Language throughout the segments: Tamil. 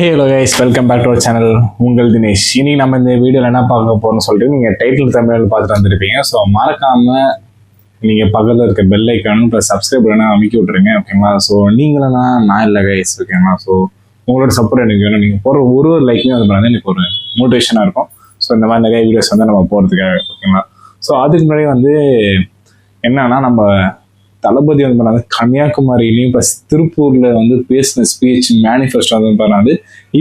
Hey hello guys, welcome back to our channel. உங்கள் தினேஷ். இனி நம்ம இந்த வீடியோவில் என்ன பார்க்க போகிறோம்னு சொல்லிட்டு நீங்கள் டைட்டில் தமிழில் பார்த்துட்டு வந்துருப்பீங்க. ஸோ மறக்காமல் நீங்கள் பக்கத்தில் இருக்க பெல் ஐக்கானும் ப்ளஸ் சப்ஸ்கிரைப் பண்ண அமைக்கி விட்ருங்க, ஓகேங்களா? ஸோ நீங்களா நான் இல்லை கைஸ், ஓகேங்களா? ஸோ உங்களோட சப்போர்ட் எனக்கு வேணும். நீங்கள் போகிற ஒரு லைக்குமே அது பண்ணால் எனக்கு ஒரு மோட்டிவேஷனாக இருக்கும். ஸோ இந்த மாதிரி நிறைய வீடியோஸ் வந்து நம்ம போகிறதுக்காக, ஓகேங்களா? ஸோ அதுக்கு முன்னாடி வந்து என்னன்னா, நம்ம தளபதி வந்து பண்ணாது கன்னியாகுமரியிலையும் ப்ளஸ் திருப்பூரில் வந்து பேசின ஸ்பீச் மேனிஃபெஸ்டோ வந்து பண்ணாது.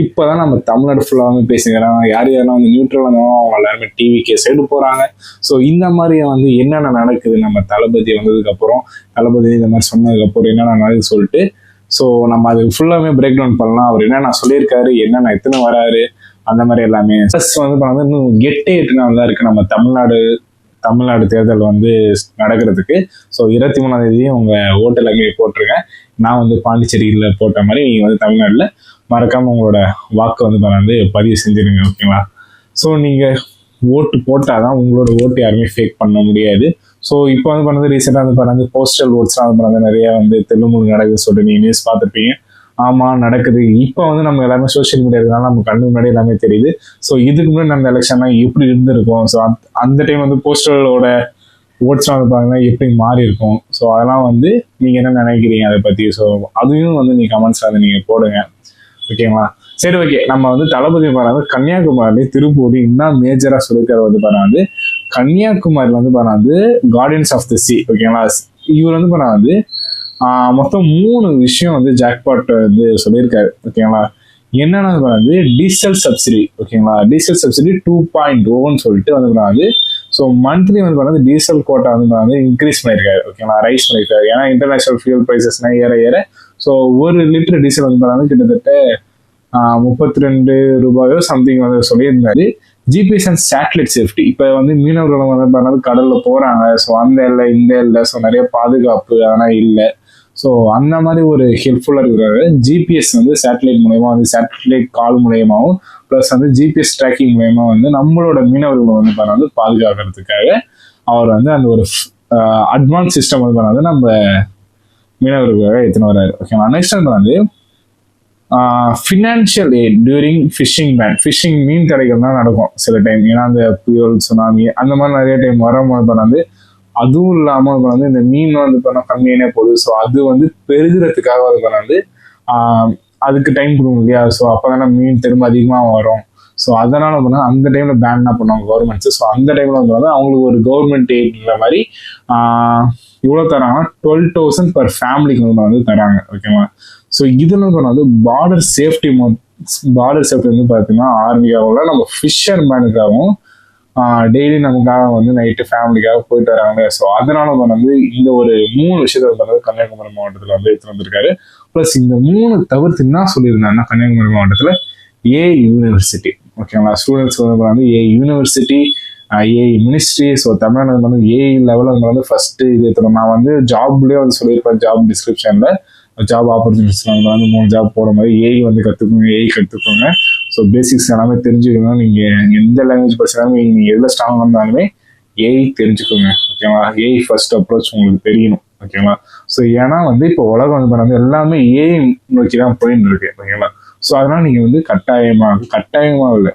இப்போ தான் நம்ம தமிழ்நாடு ஃபுல்லாக வந்து பேசிக்கிறாங்க. யாரெல்லாம் வந்து நியூட்ரல் வந்தோம் அவங்க எல்லாருமே டிவிக்கே சைடு போகிறாங்க. ஸோ இந்த மாதிரி வந்து என்னென்ன நடக்குது நம்ம தளபதி வந்ததுக்கப்புறம், தளபதி இந்த மாதிரி சொன்னதுக்கப்புறம் என்னென்ன நடக்குது சொல்லிட்டு ஸோ நம்ம அது ஃபுல்லாகவே பிரேக் டவுன் பண்ணலாம். அவர் என்னென்ன சொல்லியிருக்காரு, என்னென்ன எத்தனை வராரு, அந்த மாதிரி எல்லாமே. ப்ளஸ் வந்து பண்ணாது இன்னும் 8 நாள் தான் இருக்குது நம்ம தமிழ்நாடு தேர்தல் வந்து நடக்கிறதுக்கு. ஸோ 23ஆம் தேதி உங்கள் ஓட்டு எல்லாமே போட்டிருக்கேன். நான் வந்து பாண்டிச்சேரியில் போட்ட மாதிரி நீங்கள் வந்து தமிழ்நாட்டில் மறக்காமல் உங்களோட வாக்கை வந்து பதிவு செஞ்சுருங்க, ஓகேங்களா? ஸோ நீங்கள் ஓட்டு போட்டால் தான் உங்களோட ஓட்டு யாருமே ஃபேக் பண்ண முடியாது. ஸோ இப்போ வந்து பண்ணது ரீசெண்டாக வந்து பண்ணது போஸ்டல் ஓட்ஸ்லாம் வந்து பண்ணது நிறையா வந்து தெலுங்கு நடக்குதுன்னு சொல்லிட்டு நீங்கள் நியூஸ் பார்த்துருப்பீங்க. ஆமாம், நடக்குது. இப்போ வந்து நம்ம எல்லாமே சோஷியல் மீடியா இருக்கிறனால நம்ம கண்ணு முன்னாடி எல்லாமே தெரியுது. ஸோ இதுக்கு முன்னாடி நம்ம எலெக்ஷன்லாம் எப்படி இருந்திருக்கும், ஸோ அந்த டைம் வந்து போஸ்டலோட ஓட்ஸ்லாம் வந்து பார்த்தீங்கன்னா எப்படி மாறி இருக்கும், ஸோ அதெல்லாம் வந்து நீங்கள் என்ன நினைக்கிறீங்க அதை பற்றி, ஸோ அதையும் வந்து நீங்கள் கமெண்ட்ஸில் வந்து நீங்கள் போடுங்க, ஓகேங்களா? சரி, ஓகே. நம்ம வந்து தளபதி பாராது கன்னியாகுமரி திருப்பூர் இன்னும் மேஜராக சொல்லியிருக்கிற வந்து பாராது கன்னியாகுமரியில் வந்து பாராது கார்டியன்ஸ் ஆஃப் தி சி, ஓகேங்களா? இவர் வந்து பாராது மொத்தம் 3 விஷயம் வந்து ஜாக்பாட் வந்து சொல்லியிருக்காரு, ஓகேங்களா? என்னென்ன வந்து டீசல் சப்சிடி, ஓகேங்களா? டீசல் சப்சிடி 2.0ன்னு சொல்லிட்டு வந்து ஸோ மந்த்லி வந்து பார்த்தா டீசல் கோட்டா வந்து இன்க்ரீஸ் பண்ணியிருக்காரு, ஓகேங்களா? ரைஸ் பண்ணியிருக்காரு. ஏன்னா இன்டர்நேஷனல் ஃபியூல் ப்ரைஸஸ்லாம் ஏற ஸோ 1 லிட்டர் டீசல் வந்து பார்த்தா கிட்டத்தட்ட 32 ரூபாயோ சம்திங் வந்து சொல்லியிருந்தாரு. ஜிபிஎஸ் அண்ட் சேட்டலைட் சேஃப்டி, இப்போ வந்து மீனவர்கள் வந்து பார்த்தா கடலில் போகிறாங்க. ஸோ அந்த இல்லை இந்த இல்லை, ஸோ நிறைய பாதுகாப்பு அதெல்லாம் இல்லை. ஸோ அந்த மாதிரி ஒரு ஹெல்ப்ஃபுல்லாக இருக்கிறாரு. ஜிபிஎஸ் வந்து சேட்டலைட் மூலயமா வந்து சேட்டலைட் கால் மூலயமாவும் ப்ளஸ் வந்து ஜிபிஎஸ் ட்ராக்கிங் மூலயமா வந்து நம்மளோட மீனவர்களை வந்து பண்ண பாதுகாக்கிறதுக்காக அவர் வந்து அந்த ஒரு அட்வான்ஸ் சிஸ்டம் வந்து பண்ணாது நம்ம மீனவர்களுக்காக எடுத்துன்னு வர்றாரு, ஓகேங்களா? நெக்ஸ்ட் வந்து financial aid during fishing ban. Fishing மீன் தடைகள் தான் நடக்கும் சில டைம். ஏன்னா அந்த புயல் சுனாமி அந்த மாதிரி நிறைய டைம் வரும்போது பண்ணாது. அதுவும் இல்லாமல் வந்து இந்த மீன் வந்து பண்ணால் கம்மியானே போகுது. ஸோ அது வந்து பெருகிறதுக்காக வந்து பண்ணாது அதுக்கு டைம் கொடுக்கும் இல்லையா? ஸோ அப்போ தானே மீன் திரும்ப அதிகமாக வரும். ஸோ அதனால பண்ணால் அந்த டைமில் பேன் என்ன பண்ணுவாங்க கவர்மெண்ட்ஸு. ஸோ அந்த டைமில் வந்து அவங்களுக்கு ஒரு கவர்மெண்ட் எய்ட்ன்ற மாதிரி இவ்வளோ தராங்கன்னா 12,000 பர் ஃபேமிலிக்கு வந்து தராங்க, ஓகேவா? ஸோ இதில் வந்து பார்டர் சேஃப்டி வந்து பார்த்தீங்கன்னா ஆர்மிக்காகவும் நம்ம ஃபிஷர் மேனுக்காகவும் டெய்லி நமக்காக வந்து நைட்டு ஃபேமிலிக்காக போயிட்டு வராங்க. ஸோ அதனால வந்து இந்த ஒரு 3 விஷயத்த வந்து கன்னியாகுமரி மாவட்டத்தில் வந்து எடுத்து வந்திருக்காரு. ப்ளஸ் இந்த 3 தவிர்த்து என்ன சொல்லியிருந்தாங்கன்னா கன்னியாகுமரி மாவட்டத்தில் ஏஐ யூனிவர்சிட்டி, ஓகேங்களா? ஸ்டூடெண்ட்ஸ் வந்து AI university, AI ministry. So Tamil Nadu வந்து ஏஐ லெவலில் வந்து ஃபர்ஸ்ட் இது எடுத்துக்கணும். நான் வந்து ஜாப்லேயே வந்து சொல்லியிருப்பேன், ஜாப் டிஸ்கிரிப்ஷனில் ஜாப் ஆப்பர்ச்சுனிட்டிஸ் வந்து 3 ஜாப் போகிற மாதிரி ஏஐ வந்து கற்றுக்கோங்க. ஸோ பேசிக்ஸ் எல்லாமே தெரிஞ்சுக்கணும். நீங்கள் எந்த லாங்குவேஜ் படிச்சாலும் நீங்கள் எதில் ஸ்ட்ராங் வந்தாலுமே ஏஐ தெரிஞ்சுக்கோங்க, ஓகேங்களா? ஏஐ ஃபர்ஸ்ட் அப்ரோச் உங்களுக்கு தெரியணும், ஓகேங்களா? ஸோ ஏன்னா வந்து இப்போ உலகம் வந்து பண்ணாது எல்லாமே ஏஐ நோக்கி தான் போயின்னு இருக்கு, ஓகேங்களா? ஸோ அதனால் நீங்கள் வந்து கட்டாயமாக இல்லை,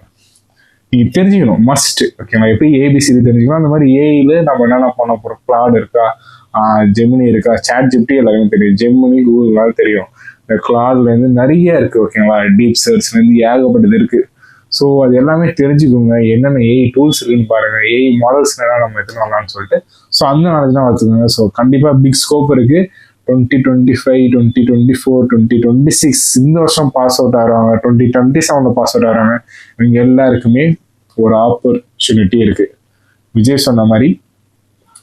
நீங்கள் தெரிஞ்சுக்கணும், மஸ்ட், ஓகேங்களா? எப்படி ஏபிசிடி தெரிஞ்சுக்கணும் அந்த மாதிரி ஏஐல நம்ம என்னென்ன பண்ண போகிறோம். கிளாட் இருக்கா, ஜெமினி இருக்கா, சாட் ஜிபிடி எல்லாருமே தெரியும். ஜெமினி கூகுள்னால தெரியும். இந்த கிளாட்லேருந்து நிறைய இருக்குது, ஓகேங்களா? டீப் சர்ச்லேருந்து ஏகப்பட்டது இருக்குது. ஸோ அது எல்லாமே தெரிஞ்சுக்கோங்க. என்னென்ன ஏஐ டூல்ஸ் இருக்குன்னு பாருங்கள், ஏஐ மாடல்ஸ் என்ன நம்ம எடுத்துன்னு வரலாம்னு சொல்லிட்டு. ஸோ அந்த நாலேஜ் தான் வச்சுக்கோங்க. ஸோ கண்டிப்பாக பிக் ஸ்கோப் இருக்குது. 2025, 2024, 2026 இந்த வருஷம் பாஸ் அவுட் ஆகிறாங்க, 2027 பாஸ் அவுட் ஆகிறாங்க. இவங்க எல்லாருக்குமே ஒரு ஆப்பர்ச்சுனிட்டி இருக்குது. விஜய் சொன்ன மாதிரி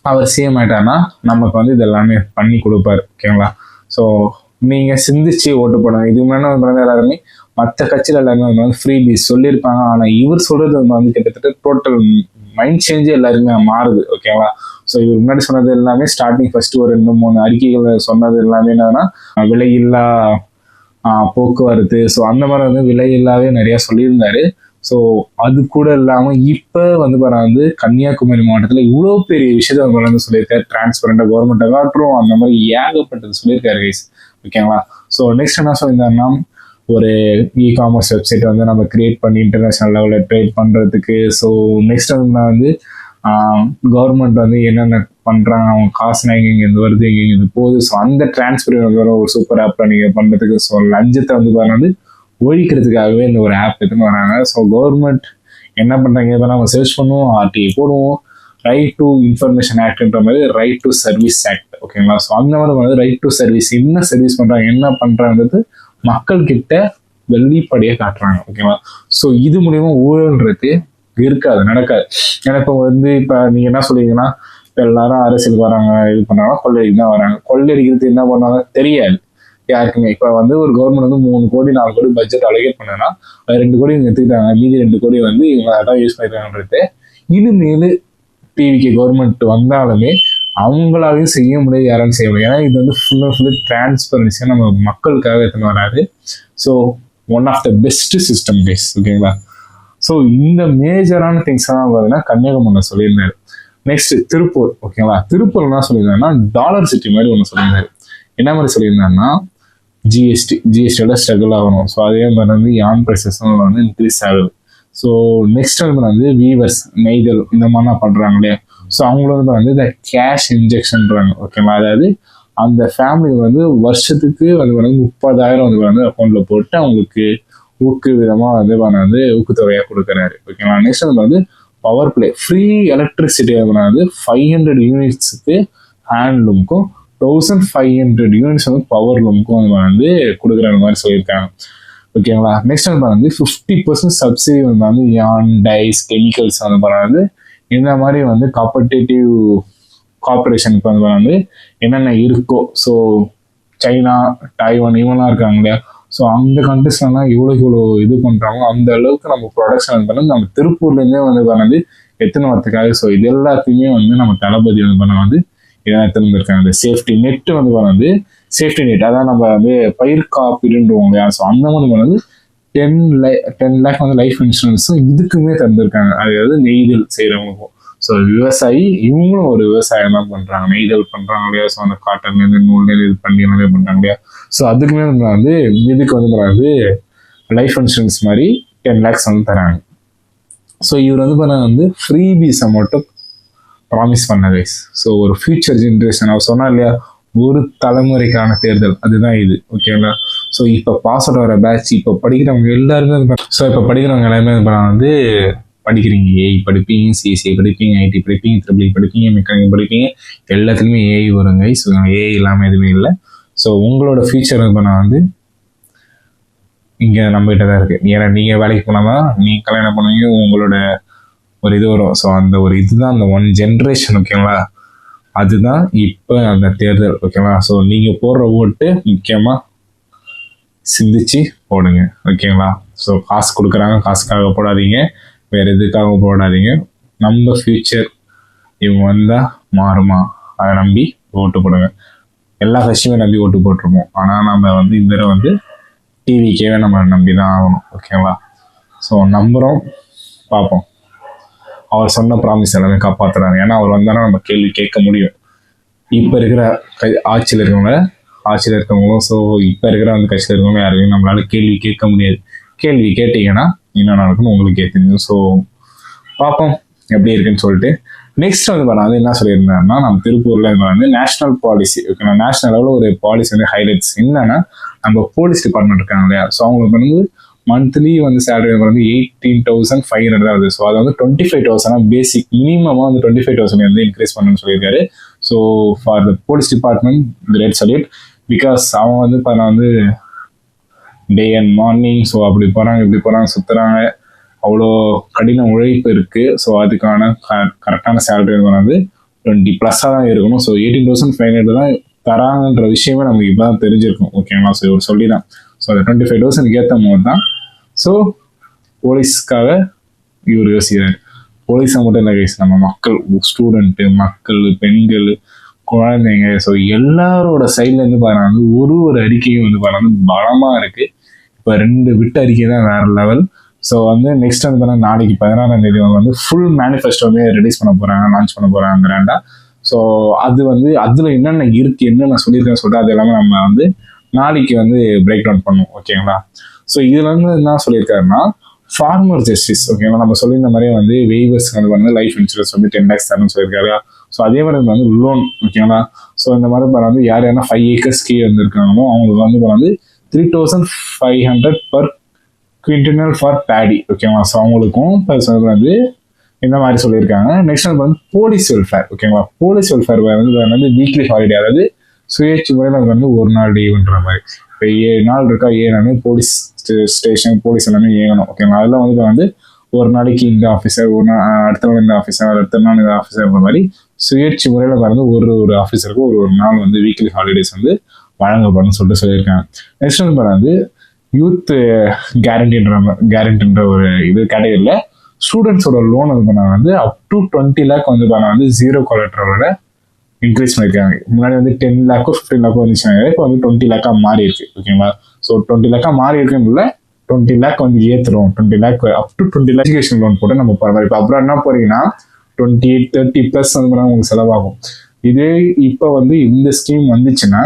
அவர் சிஎம் ஆயிட்டாருன்னா நமக்கு வந்து இது எல்லாமே பண்ணி கொடுப்பாரு, ஓகேங்களா? ஸோ நீங்கள் சிந்திச்சு ஓட்டு போடுங்க. இதுக்கு முன்னாடி வந்து எல்லாருமே மற்ற கட்சியில் எல்லாருமே வந்து ஃப்ரீ பீஸ் சொல்லியிருப்பாங்க. ஆனால் இவர் சொல்றது வந்து கிட்டத்தட்ட டோட்டல் மைண்ட் சேஞ்சே எல்லாருமே மாறுது, ஓகேங்களா? ஸோ இவர் முன்னாடி சொன்னது எல்லாமே ஸ்டார்டிங் ஃபர்ஸ்ட் ஒரு 2-3 அறிக்கைகள் சொன்னது எல்லாமே என்னன்னா விலையில்லா போக்குவரத்து. ஸோ அந்த மாதிரி வந்து விலையில்லாவே நிறையா சொல்லியிருந்தாரு. ஸோ அது கூட இல்லாமல் இப்போ வந்து வந்து கன்னியாகுமரி மாவட்டத்தில் இவ்வளோ பெரிய விஷயத்த வந்து சொல்லியிருக்காரு. டிரான்ஸ்பரண்டாக கவர்மெண்ட்டை காட்டுறோம் அந்த மாதிரி ஏகப்பட்டது சொல்லியிருக்காரு கைஸ், ஓகேங்களா? ஸோ நெக்ஸ்ட் என்ன சொல்லியிருந்தாருன்னா ஒரு இ-காமர்ஸ் வெப்சைட் வந்து நம்ம கிரியேட் பண்ணி இன்டர்நேஷ்னல் லெவலில் ட்ரேட் பண்ணுறதுக்கு. ஸோ நெக்ஸ்ட் வந்து நான் வந்து கவர்மெண்ட் வந்து என்னென்ன பண்ணுறாங்க, அவங்க காசுனா எங்கேருந்து வருது, எங்கேருந்து போகுது, ஸோ அந்த டிரான்ஸ்பர் ஒரு சூப்பர் ஆப்பில் நீங்கள் பண்ணுறதுக்கு. ஸோ லஞ்சத்தை வந்து பாருங்க வந்து ஒழிக்கிறதுக்காகவே இந்த ஒரு ஆப் எடுத்துன்னு வராங்க. ஸோ கவர்மெண்ட் என்ன பண்ணுறாங்க, இப்போ நம்ம சர்ச் பண்ணுவோம், ஆர்டிஐ போடுவோம், ரைட் டு இன்ஃபர்மேஷன் ஆக்ட்ன்ற மாதிரி ரைட் டு சர்வீஸ் ஆக்ட், ஓகேங்களா. ஸோ அந்த மாதிரி வந்து ரைட் டு சர்வீஸ், என்ன சர்வீஸ் பண்ணுறாங்க, என்ன பண்ணுறாங்கிறது மக்கள் கிட்ட வெளிப்படையாக காட்டுறாங்க, ஓகேங்களா. ஸோ இது மூலயமா ஊழல்றது இருக்காது, நடக்காது. ஏன்னா இப்போ வந்து இப்போ நீங்கள் என்ன சொல்லுவீங்கன்னா, இப்போ எல்லாரும் அரசியலுக்கு வராங்க, இது பண்ணுறாங்க, கொள்ளையடிக்கு தான் வராங்க. கொள்ளையடிக்கிறது என்ன பண்ணுவாங்க தெரியாது யாருக்குமே. இப்போ வந்து ஒரு கவர்மெண்ட் வந்து 3 கோடி 4 கோடி பட்ஜெட் அலோகேட் பண்ணனா 2 கோடி இவங்க எடுத்துக்கிட்டாங்க, மீதி 2 கோடி வந்து இவங்க அதான் யூஸ் பண்ணிருக்காங்கன்றது. இனிமேல் டிவிக்கு கவர்மெண்ட் வந்தாலுமே அவங்களாலையும் செய்ய முடியாது, யாராலும் செய்ய முடியாது. ஏன்னா இது வந்து ஃபுல் அண்ட் ஃபுல் டிரான்ஸ்பரன்சியாக நம்ம மக்களுக்காக எடுத்துன்னு வராது. So one of the best system base, ஓகேங்களா. ஸோ இந்த மேஜரான திங்ஸ் எல்லாம் பார்த்தீங்கன்னா கன்னியாகுமரியில் சொல்லியிருந்தாரு. நெக்ஸ்ட் திருப்பூர், ஓகேங்களா. திருப்பூர் என்ன சொல்லியிருந்தாருன்னா டாலர் சிட்டி மாதிரி ஒன்று சொல்லியிருந்தாரு. என்ன மாதிரி சொல்லியிருந்தாருன்னா ஜிஎஸ்டியோட ஸ்ட்ரகிள் ஆகணும். ஸோ அதே மாதிரி வந்து யான் ப்ரைஸஸும் வந்து இன்க்ரீஸ் ஆகுது. ஸோ நெக்ஸ்ட் வந்து வீவர்ஸ் நெய்தல் இந்த மாதிரிலாம் பண்ணுறாங்க இல்லையா. ஸோ அவங்கள வந்து இந்த கேஷ் இன்ஜெக்ஷன்றாங்க, ஓகேங்களா. அதாவது அந்த ஃபேமிலி வந்து வருஷத்துக்கு அது வந்து 30,000 வந்து அக்கௌண்ட்டில் போட்டு அவங்களுக்கு ஊக்கு விதமாக வந்து ஊக்குத்தொகையாக கொடுக்குறாரு, ஓகேங்களா. நெக்ஸ்ட் வந்து பவர் பிளே ஃப்ரீ எலக்ட்ரிசிட்டி வந்து 500 யூனிட்ஸுக்கு ஹேண்ட்லூமுக்கும் 1500 யூனிட்ஸ் வந்து பவர் லூமுக்கும் வந்து கொடுக்குற மாதிரி சொல்லியிருக்காங்க, ஓகேங்களா. நெக்ஸ்ட் வந்து 50% சப்சிடி வந்து யான் டைஸ் கெமிக்கல்ஸ் வந்து இந்த மாதிரி வந்து காம்படிட்டிவ் கார்பரேஷனுக்கு வந்து என்னென்ன இருக்கோ, ஸோ சைனா டைவான் இவங்கெல்லாம் இருக்காங்க இல்லையா. ஸோ அந்த கண்ட்ரிஸ்லாம் இவ்வளோ இது பண்ணுறாங்களோ அந்த அளவுக்கு நம்ம ப்ரொடக்ஷன் பண்ணி நம்ம திருப்பூர்லேருந்தே வந்து எத்தனை வரத்துக்காக. ஸோ இது எல்லாத்தையுமே வந்து நம்ம தளபதி வந்து இதான் எடுத்துன்னு இருக்காங்க. இந்த சேஃப்டி நெட் வந்து சேஃப்டி நெட், அதான் நம்ம வந்து பயிர் காப்பீடுன்றோம் இல்லையா. ஸோ அந்த மாதிரி வந்து 10 lakh வந்து லைஃப் இன்சூரன்ஸும் இதுக்குமே தந்திருக்காங்க. அதாவது நெய்தல் செய்கிறவங்களுக்கும். ஸோ விவசாயி இவங்களும் ஒரு விவசாயம் தான் பண்ணுறாங்க, நெய்தல் பண்ணுறாங்க இல்லையா. ஸோ அந்த காட்டன்லேருந்து நூல்லேருந்து இது பண்ணி எல்லாமே பண்ணுறாங்க இல்லையா. ஸோ அதுக்குமே வந்து இதுக்கு வந்து லைஃப் இன்சூரன்ஸ் மாதிரி 10 lakhs வந்து தராங்க. ஸோ இவர் வந்து ஃப்ரீபீஸை மட்டும் ப்ராமிஸ் பண்ண கைஸ். ஸோ ஒரு ஃபியூச்சர் ஜென்ரேஷன் அவர் சொன்னார் இல்லையா, ஒரு தலைமுறைக்கான தேர்தல் அதுதான் இது, ஓகேங்களா. ஸோ இப்போ பாஸ் அவுட் வர பேட்ச் இப்போ படிக்கிறவங்க எல்லாருமே எல்லாருமே வந்து படிக்கிறீங்க. ஏஐ படிப்பீங்க, சிஎஸ்சி படிப்பீங்க, ஐடி படிப்பீங்க, ட்ரிபிள் படிப்பீங்க, மெக்கானிக் படிப்பீங்க, எல்லாத்துலேயுமே ஏஐ வருங்க. ஸோ ஏஐ இல்லாமல் எதுவுமே இல்லை. ஸோ உங்களோட ஃபியூச்சர் வந்து இங்கே நம்மகிட்ட தான் இருக்குது. ஏன்னா நீங்கள் வேலைக்கு போனாதான் நீங்கள் கல்யாணம் பண்ணுவீங்க, உங்களோட ஒரு இது வரும். ஸோ அந்த ஒரு இதுதான் அந்த 1 ஜென்ரேஷன், ஓகேங்களா. அதுதான் இப்போ அந்த தேர்தல், ஓகேங்களா. ஸோ நீங்கள் போடுற ஓட்டு முக்கியமாக சிந்திச்சு போடுங்க, ஓகேங்களா. ஸோ காசு கொடுக்குறாங்க, காசுக்காக போடாதீங்க, வேறு எதுக்காக போடாதீங்க. நம்ம ஃபியூச்சர் இவங்க வந்தால் மாறுமா அதை நம்பி ஓட்டு போடுங்க. எல்லா கட்சியுமே நம்பி ஓட்டு போட்டிருப்போம், ஆனால் நம்ம இந்த தடவை டிவிக்கே நம்ம நம்பி தான் ஆகணும், ஓகேங்களா. ஸோ நம்புகிறோம், பார்ப்போம். அவர் சொன்ன ப்ராமிஸ் எல்லாமே காப்பாற்றுறாரு. ஏன்னா அவர் வந்தாலும் நம்ம கேள்வி கேட்க முடியும். இப்போ இருக்கிற ஆட்சியில் இருக்கவங்களும் ஸோ இப்போ இருக்கிற கட்சியில் இருக்கவங்க யாருமே நம்மளால கேள்வி கேட்க முடியாது. கேள்வி கேட்டீங்கன்னா என்ன நடக்குன்னு உங்களுக்கே தெரியும். ஸோ பார்ப்போம் எப்படி இருக்குன்னு சொல்லிட்டு. நெக்ஸ்ட் என்ன சொல்லியிருந்தாருன்னா, நம்ம திருப்பூரில் நேஷனல் பாலிசி, ஓகேங்களா. நேஷனல் லெவலில் ஒரு பாலிசி ஹைலைட்ஸ் என்னன்னா, நம்ம போலீஸ் டிபார்ட்மெண்ட் இருக்காங்க இல்லையா. ஸோ அவங்களுக்கு மந்த்லி சேலரி 18,500 தான் வருது. ஸோ அதை 25,000 பேசிக் மினிமமாக 25,000 இன்க்ரீஸ் பண்ணணும்னு சொல்லியிருக்காரு. So for the police department great salute. Because அவங்க டே அண்ட் மார்னிங் ஸோ அப்படி போகிறாங்க இப்படி போகிறாங்க சுற்றுறாங்க, அவ்வளோ கடின உழைப்பு இருக்குது. ஸோ அதுக்கான கரெக்டான சேலரி 20+ தான் இருக்கணும். ஸோ 18,500 தான் தராங்கன்ற விஷயமே நமக்கு இப்போ தான் தெரிஞ்சிருக்கும், ஓகேங்களா. ஸோ இவர் சொல்லி தான். ஸோ அந்த 25,000 ஏற்ற போது தான் ஸோ போலீஸ்க்காக இவர் யோசிக்கிறார். போலீஸை மட்டும் இல்லை கைஸ், நம்ம மக்கள், ஸ்டூடெண்ட்டு, மக்கள், பெண்கள், குழந்தைங்க, ஸோ எல்லாரோட சைட்லேருந்து பாருங்க ஒரு அறிக்கையும் பலமாக இருக்குது. இப்போ 2 விட்டு அறிக்கை தான் வேறு லெவல். ஸோ நெக்ஸ்ட் நாளைக்கு 16ஆம் தேதி ஃபுல் மேனிஃபெஸ்டோவே ரிலீஸ் பண்ண போகிறாங்க, லான்ச் பண்ண போகிறாங்க கிராண்டா. ஸோ அது அதில் என்னென்ன இருக்குது, என்னென்ன சொல்லியிருக்கேன்னு சொல்லிட்டு அது எல்லாமே நம்ம நாளைக்கு வந்து பிரேக் டவுன் பண்ணுவோம். ஓகேங்களா? ஸோ இதுல இருந்து என்ன சொல்லியிருக்காருன்னா, ஃபார்மர் ஜஸ்டிஸ். ஓகேங்களா? நம்ம சொல்லியிருந்த மாதிரியே வந்து வெய்வர்ஸ்க்கு வந்து லைஃப் இன்சூரன்ஸ் வந்து 10 lakhs தரணும்னு சொல்லியிருக்காரு. ஸோ அதே மாதிரி வந்து லோன். ஓகேங்களா? ஸோ இந்த மாதிரி வந்து யார் யாரெல்லாம் 5 acres கீழே இருந்திருக்காங்களோ அவங்களுக்கு வந்து 3,500 per quintal ஃபார் பேடி. ஓகேங்களா? ஸோ அவங்களுக்கும் ப்ளஸ் வந்து இந்த மாதிரி சொல்லியிருக்காங்க. நெக்ஸ்ட் வந்து போலீஸ் வெல்ஃபேர். ஓகேங்களா? போலீஸ் வெல்ஃபேர் வந்து வீக்லி ஹாலிடே, அதாவது சுயேட்சை முறையில் வந்து ஒரு நாள் லீவுன்ற மாதிரி. இப்போ 7 நாள் இருக்கா, 7 நாளுமே போலீஸ் ஸ்டேஷன் போலீஸ் எல்லாமே இயங்கணும். ஓகேங்களா? அதெல்லாம் வந்து ஒரு நாளைக்கு இந்த ஆஃபீஸர், ஒரு நாள் அடுத்த நாள் இந்த ஆஃபீஸர், அடுத்த நாள் இந்த ஆஃபீஸர் மாதிரி சுயேட்சை முறையில் வந்து ஒரு ஆஃபீஸருக்கு ஒரு நாள் வந்து வீக்லி ஹாலிடேஸ் வந்து வழங்கப்படும் சொல்லியிருக்காங்க. நெக்ஸ்ட் வந்து யூத் கேரண்டின்ற ஒரு இது கேட்டகரியில் ஸ்டூடெண்ட்ஸோட லோன் வந்து அப் டு 20 lakh வந்து 0 collateral இன்க்ரீஸ் பண்ணியிருக்காங்க. முன்னாடி வந்து 10 lakh 15 lakh வந்துச்சுனாங்க. இப்போ வந்து 20 lakh மாறி இருக்கு. ஓகேங்களா? ஸோ 20 lakh மாறி இருக்குன்னு 20 lakh வந்து ஏற்றுறோம். 20 lakh up to 20 lakh education loan போட்டு நம்ம போகிற இப்போ அப்புறம் என்ன போறீங்கன்னா 28-30+ வந்து உங்களுக்கு செலவாகும். இதே இப்போ வந்து இந்த ஸ்கீம் வந்துச்சுன்னா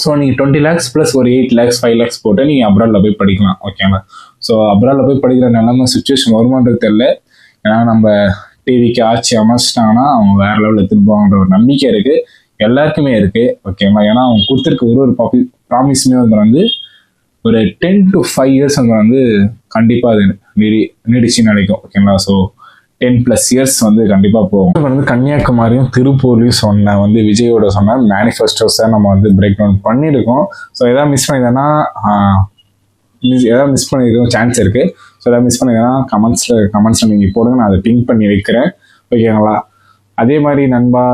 ஸோ நீங்கள் 20 lakhs ப்ளஸ் ஒரு 8 lakhs 5 lakhs போட்டு நீங்கள் அப்ராடில் போய் படிக்கலாம். ஓகேங்களா? ஸோ அப்ராடில் போய் படிக்கிற நிலைமை சுச்சுவேஷன் வருமானது தெரியல. ஏன்னா நம்ம டிவிக்கு ஆட்சி அமைச்சிட்டாங்கன்னா அவங்க வேற லெவலில் எடுத்துட்டு போவாங்கன்ற ஒரு நம்பிக்கை இருக்கு, எல்லாருக்குமே இருக்கு. ஓகேங்களா? ஏன்னா அவங்க கொடுத்துருக்க ஒரு ப்ராமிஸுமே வந்து ஒரு 10 to 5 years வந்து கண்டிப்பாக அது நீடிச்சு நினைக்கும். ஓகேங்களா? ஸோ 10+ years வந்து கண்டிப்பாக போகும். வந்து கன்னியாகுமரியும் திருப்பூர்லையும் சொன்ன வந்து விஜயோட சொன்ன மேனிஃபெஸ்டோஸை நம்ம வந்து பிரேக் டவுன் பண்ணியிருக்கோம். ஸோ எதாவது மிஸ் பண்ணியிருந்தேன்னா சான்ஸ் இருக்கு. ஸோ எதாவது மிஸ் பண்ணிங்கன்னா கமெண்ட்ஸில் நீங்கள் போடுங்க, நான் அதை பிங்க் பண்ணி வைக்கிறேன். ஓகேங்களா? அதே மாதிரி நண்பா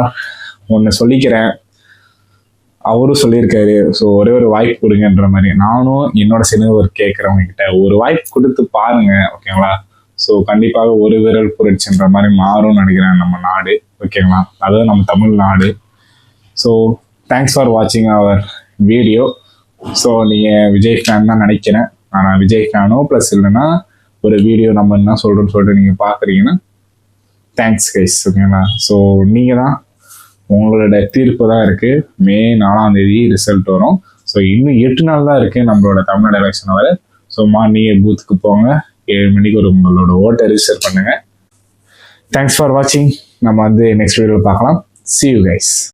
ஒன்று சொல்லிக்கிறேன், அவரும் சொல்லியிருக்காரு. ஸோ ஒரே ஒரு வாய்ப்பு கொடுங்கன்ற மாதிரி நானும் என்னோட சேர்ந்து கேட்குறவங்க கிட்ட ஒரு வாய்ப்பு கொடுத்து பாருங்க. ஓகேங்களா? ஸோ கண்டிப்பாக ஒரு விரல் புரட்சின்ற மாதிரி மாறும்னு நினைக்கிறேன் நம்ம நாடு. ஓகேங்களா? அதாவது நம்ம தமிழ்நாடு. ஸோ தேங்க்ஸ் ஃபார் வாட்சிங் அவர் வீடியோ. ஸோ நீங்கள் விஜய் ஃபேன் தான் நினைக்கிறேன். ஆனால் விஜய் ஃபேனோ ப்ளஸ் இல்லைன்னா ஒரு வீடியோ நம்ம என்ன சொல்கிறோன்னு சொல்லிட்டு நீங்கள் பார்க்குறீங்கன்னா தேங்க்ஸ் கைஸ். ஓகேங்களா? ஸோ நீங்கள் தான், உங்களோட தீர்ப்பு தான் இருக்குது. May 4 ரிசல்ட் வரும். ஸோ இன்னும் 8 நாள் தான் இருக்குது நம்மளோட தமிழ்நாடு எலெக்ஷன் வர. ஸோ மார்னிங்கே பூத்துக்கு போங்க, 7 மணிக்கு ஒரு உங்களோட ஓட்டை ரிஜிஸ்டர் பண்ணுங்கள். தேங்க்ஸ் ஃபார் வாட்சிங். நம்ம வந்து நெக்ஸ்ட் வீடியோ பார்க்கலாம். See you guys.